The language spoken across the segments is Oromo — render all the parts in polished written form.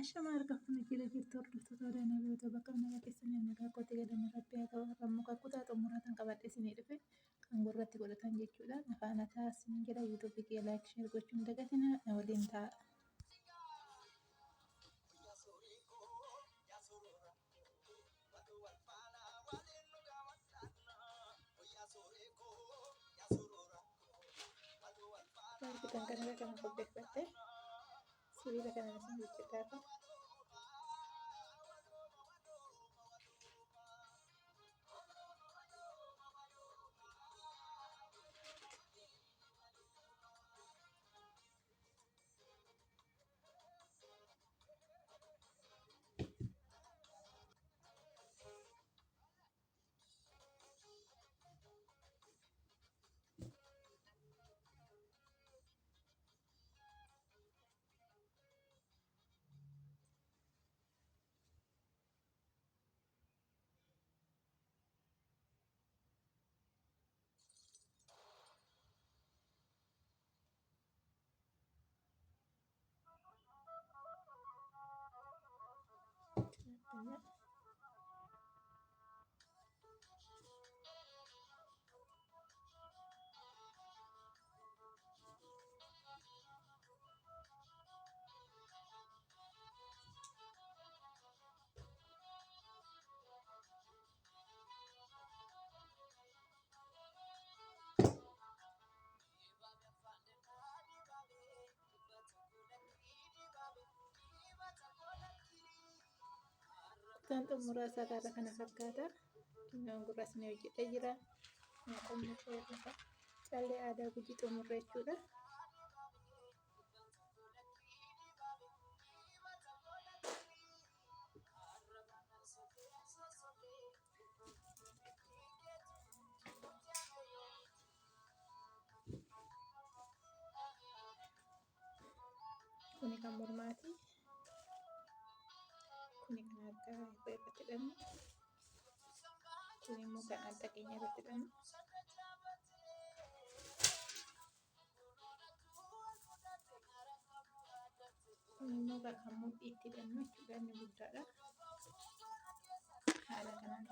Ashama argafuna jira jirtu hordoftoota wadaanaa biroota bakka nagaa keessanii nagaa qote gadan rabbii haa qabu muka kutaa xumuratan qabadhe isinii dhufe kan gurratti godhatan jechuudha. Afaan ataa isin jedha yuutuubii kee laayik sheer gochuun dagatina waliin ta'a. Argitan kanarra kan qopheeffadhe sibiila kana isin hojjetaa Kutaan xumuraa isaa gaara kana fakkaata. Funyoon gurraas ni hojjetee jira. Qomni irra callee aadaa Gujii xumurre jechuudha. Kuni kan mormaati. Kuni kan harkaa irratti hidhannu. Kuni immoo kan adda keenya irratti hidhannu. Kuni immoo kan mudhiitti hidhannu jechuudha. Inni guddaadha. Haala kanaan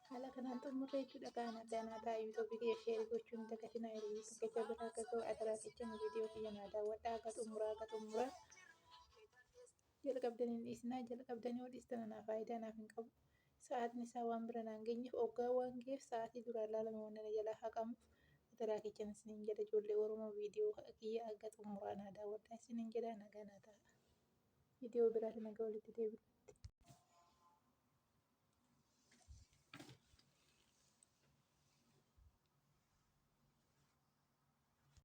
haala kanaan xumurre jechuudha. Kana ta'a yuutuubii kee sheer gochuun dagatina bakka biraa akka ga'u adaraa jechuun viidiyoo kiyya naa daawwadhaa akka xumuraa jalqabdanii dhiisnaa jalqabdanii ol dhiistan anaa faayidaa naaf hin qabu. Sa'aatiin isaa waan bira naan geenyeef hoggaa waan ga'eef sa'aatii duraan laalame waan nana jalaa haqamuuf adaraa kichan isiniin jedha ijoollee Oromoo viidiyoo kiyya akka xumuraa naa daawwadhaa isiniin jedha nagaa naa ta'a. Viidiyoo biraatiin nagaa walitti deebi'utti.